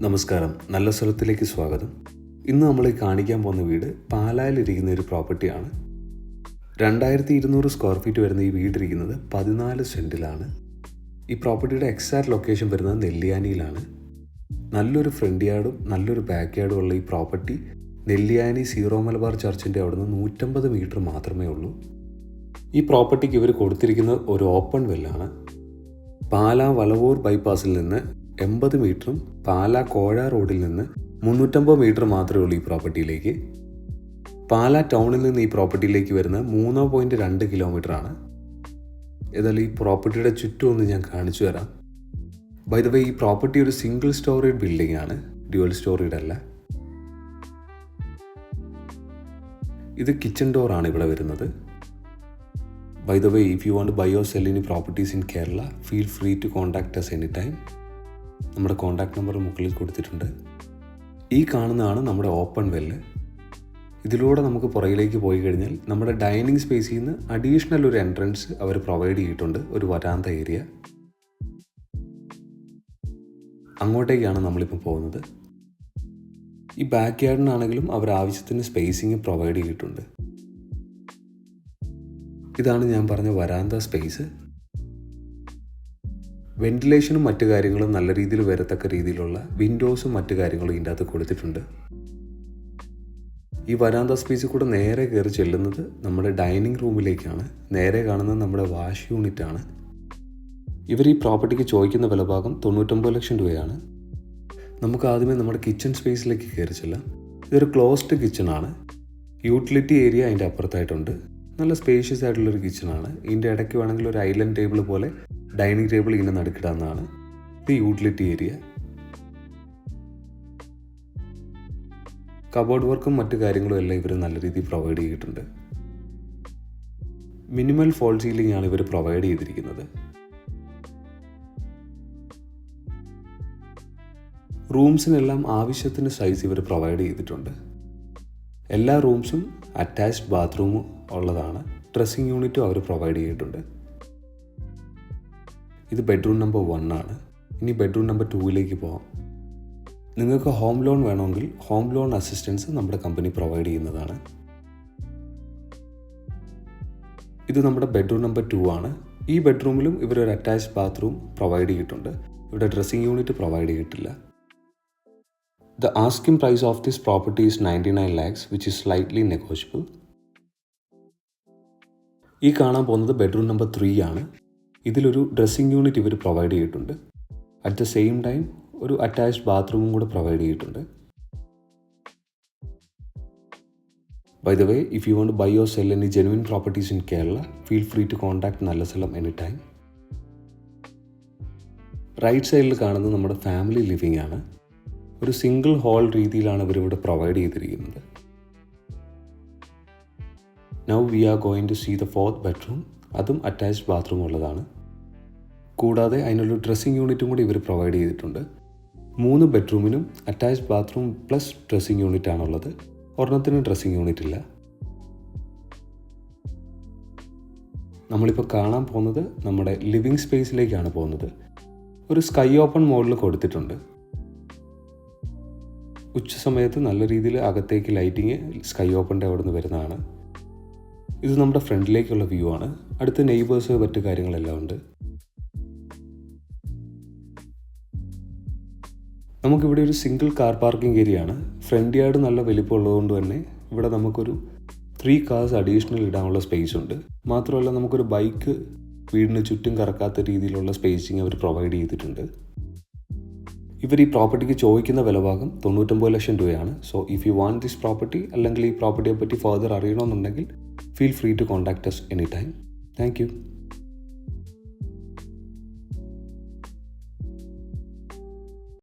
നമസ്കാരം, നല്ല സ്ഥലത്തിലേക്ക് സ്വാഗതം. ഇന്ന് നമ്മൾ കാണിക്കാൻ പോകുന്ന വീട് പാലായിലിരിക്കുന്ന ഒരു പ്രോപ്പർട്ടിയാണ്. 2200 സ്ക്വയർ ഫീറ്റ് വരുന്ന ഈ വീടിരിക്കുന്നത് 14 സെൻറ്റിലാണ്. ഈ പ്രോപ്പർട്ടിയുടെ എക്സാക്റ്റ് ലൊക്കേഷൻ വരുന്നത് നെല്ലിയാനിയിലാണ്. നല്ലൊരു ഫ്രണ്ട് യാർഡും നല്ലൊരു ബാക്ക് യാർഡും ഉള്ള ഈ പ്രോപ്പർട്ടി നെല്ലിയാനി സീറോ മലബാർ ചർച്ചിൻ്റെ അവിടെ നിന്ന് 150 മീറ്റർ മാത്രമേ ഉള്ളൂ. ഈ പ്രോപ്പർട്ടിക്ക് ഇവർ കൊടുത്തിരിക്കുന്നത് ഒരു ഓപ്പൺ വെല്ലാണ്. പാലാ വളവൂർ ബൈപ്പാസിൽ നിന്ന് 80 മീറ്ററും പാലാ കോഴ റോഡിൽ നിന്ന് 350 മീറ്റർ മാത്രമേ ഉള്ളൂ ഈ പ്രോപ്പർട്ടിയിലേക്ക്. പാലാ ടൗണിൽ നിന്ന് ഈ പ്രോപ്പർട്ടിയിലേക്ക് വരുന്ന 3.2 കിലോമീറ്ററാണ്. ഏതായാലും ഈ പ്രോപ്പർട്ടിയുടെ ചുറ്റും ഒന്ന് ഞാൻ കാണിച്ചു തരാം. ബൈ ദ വേ, ഈ പ്രോപ്പർട്ടി ഒരു സിംഗിൾ സ്റ്റോറേഡ് ബിൽഡിംഗ് ആണ്, ഡ്യുവൽ സ്റ്റോറേഡ് അല്ല. ഇത് കിച്ചൺ ഡോറാണ് ഇവിടെ വരുന്നത്. By the way, if you want to buy or sell any properties in Kerala, feel free to contact us anytime. നമ്മുടെ കോൺടാക്ട് നമ്പർ മുകളിൽ കൊടുത്തിട്ടുണ്ട്. ഈ കാണുന്നതാണ് നമ്മുടെ ഓപ്പൺ വെല്ല്. ഇതിലൂടെ നമുക്ക് പുറകിലേക്ക് പോയി കഴിഞ്ഞാൽ നമ്മുടെ ഡൈനിങ് സ്പേസിൽ നിന്ന് അഡീഷണൽ ഒരു എൻട്രൻസ് അവർ പ്രൊവൈഡ് ചെയ്തിട്ടുണ്ട്, ഒരു വരാന്ത ഏരിയ. അങ്ങോട്ടേക്കാണ് നമ്മളിപ്പോൾ പോകുന്നത്. ഈ ബാക്ക് യാർഡിനാണെങ്കിലും അവർ ആവശ്യത്തിന് സ്പേസിങ് പ്രൊവൈഡ് ചെയ്തിട്ടുണ്ട്. ഇതാണ് ഞാൻ പറഞ്ഞ വരാന്ത സ്പേസ്. വെന്റിലേഷനും മറ്റു കാര്യങ്ങളും നല്ല രീതിയിൽ വരത്തക്ക രീതിയിലുള്ള വിൻഡോസും മറ്റു കാര്യങ്ങളും ഇതിൻ്റെ അകത്ത് കൊടുത്തിട്ടുണ്ട്. ഈ വരാന്ത സ്പേസിൽ കൂടെ നേരെ കയറി ചെല്ലുന്നത് നമ്മുടെ ഡൈനിങ് റൂമിലേക്കാണ്. നേരെ കാണുന്നത് നമ്മുടെ വാഷ് യൂണിറ്റാണ്. ഇവർ ഈ പ്രോപ്പർട്ടിക്ക് ചോദിക്കുന്ന വിലഭാഗം 99 ലക്ഷം രൂപയാണ്. നമുക്ക് ആദ്യമേ നമ്മുടെ കിച്ചൺ സ്പേസിലേക്ക് കയറി ചെല്ലാം. ഇതൊരു ക്ലോസ്ഡ് കിച്ചണാണ്. യൂട്ടിലിറ്റി ഏരിയ അതിൻ്റെ അപ്പുറത്തായിട്ടുണ്ട്. നല്ല സ്പേഷ്യസ് ആയിട്ടുള്ളൊരു കിച്ചണാണ്. ഇതിൻ്റെ ഇടയ്ക്ക് വേണമെങ്കിൽ ഒരു ഐലൻഡ് ടേബിൾ പോലെ ഡൈനിങ് ടേബിൾ ഇങ്ങനെ നടുക്കിടാവുന്നതാണ്. ഇത് യൂട്ടിലിറ്റി ഏരിയ. കബോർഡ് വർക്കും മറ്റു കാര്യങ്ങളും എല്ലാം ഇവർ നല്ല രീതിയിൽ പ്രൊവൈഡ് ചെയ്തിട്ടുണ്ട്. മിനിമൽ ഫോൾ സീലിംഗ് ആണ് ഇവർ പ്രൊവൈഡ് ചെയ്തിരിക്കുന്നത്. റൂംസിനെല്ലാം ആവശ്യത്തിന് സൈസ് ഇവർ പ്രൊവൈഡ് ചെയ്തിട്ടുണ്ട്. എല്ലാ റൂംസും അറ്റാച്ച്ഡ് ബാത്റൂമും ഉള്ളതാണ്. ഡ്രസ്സിംഗ് യൂണിറ്റും അവർ പ്രൊവൈഡ് ചെയ്തിട്ടുണ്ട്. ഇത് ബെഡ്റൂം നമ്പർ 1 ആണ്. ഇനി ബെഡ്റൂം നമ്പർ 2ലേക്ക് പോകാം. നിങ്ങൾക്ക് ഹോം ലോൺ വേണമെങ്കിൽ ഹോം ലോൺ അസിസ്റ്റൻസ് നമ്മുടെ കമ്പനി പ്രൊവൈഡ് ചെയ്യുന്നതാണ്. ഇത് നമ്മുടെ ബെഡ്റൂം നമ്പർ 2 ആണ്. ഈ ബെഡ്റൂമിലും ഇവരൊരു അറ്റാച്ച്ഡ് ബാത്റൂം പ്രൊവൈഡ് ചെയ്തിട്ടുണ്ട്. ഇവിടെ ഡ്രസ്സിംഗ് യൂണിറ്റ് പ്രൊവൈഡ് ചെയ്തിട്ടില്ല. The asking price of this property is 99 lakhs, which is slightly negotiable. ഈ കാണാൻ പോകുന്നത് ബെഡ്റൂം നമ്പർ 3 ആണ്. ഇതിലൊരു ഡ്രസ്സിംഗ് യൂണിറ്റ് ഇവർ പ്രൊവൈഡ് ചെയ്തിട്ടുണ്ട്. അറ്റ് ദ സെയിം ടൈം ഒരു അറ്റാച്ച്ഡ് ബാത്റൂമും കൂടെ പ്രൊവൈഡ് ചെയ്തിട്ടുണ്ട്. By the way, if you want to buy or sell any genuine properties in Kerala, feel free to contact Nallasalam anytime. Right സൈഡിൽ കാണുന്നത് നമ്മുടെ family living ആണ്. ഒരു സിംഗിൾ ഹോൾ രീതിയിലാണ് ഇവരിവിടെ പ്രൊവൈഡ് ചെയ്തിരിക്കുന്നത്. Now we are going to see the 4th bedroom. അതും attached bathroom ഉള്ളതാണ്. കൂടാതെ അതിനുള്ള ഡ്രസ്സിംഗ് യൂണിറ്റും കൂടി ഇവർ പ്രൊവൈഡ് ചെയ്തിട്ടുണ്ട്. 3 ബെഡ്റൂമിനും attached bathroom plus dressing unit ആണുള്ളത്. ഒരെണ്ണത്തിന് ഡ്രസ്സിംഗ് യൂണിറ്റ് ഇല്ല. നമ്മളിപ്പോൾ കാണാൻ പോകുന്നത് നമ്മുടെ ലിവിങ് സ്പേസിലേക്കാണ് പോകുന്നത്. ഒരു സ്കൈ ഓപ്പൺ മോഡിൽ കൊടുത്തിട്ടുണ്ട്. ഉച്ച സമയത്ത് നല്ല രീതിയിൽ അകത്തേക്ക് ലൈറ്റിങ് സ്കൈ ഓപ്പണിൻ്റെ അവിടെ നിന്ന് വരുന്നതാണ്. ഇത് നമ്മുടെ ഫ്രണ്ടിലേക്കുള്ള വ്യൂ ആണ്. അടുത്ത നെയ്ബേഴ്സ് മറ്റു കാര്യങ്ങളെല്ലാം ഉണ്ട്. നമുക്കിവിടെ ഒരു സിംഗിൾ കാർ പാർക്കിംഗ് ഏരിയ ആണ്. ഫ്രണ്ട് യാർഡ് നല്ല വലിപ്പമുള്ളതുകൊണ്ട് തന്നെ ഇവിടെ നമുക്കൊരു 3 കാർസ് അഡീഷണൽ ഇടാനുള്ള സ്പേസ് ഉണ്ട്. മാത്രമല്ല നമുക്കൊരു ബൈക്ക് വീടിന് ചുറ്റും കറക്കാത്ത രീതിയിലുള്ള സ്പേസിങ് അവർ പ്രൊവൈഡ് ചെയ്തിട്ടുണ്ട്. ഇവർ ഈ പ്രോപ്പർട്ടിക്ക് ചോദിക്കുന്ന വിലഭാഗം 99 ലക്ഷം രൂപയാണ്. So if you want this property അല്ലെങ്കിൽ ഈ പ്രോപ്പർട്ടിയെ പറ്റി ഫർദർ അറിയണമെന്നുണ്ടെങ്കിൽ feel free to contact us anytime. Thank U.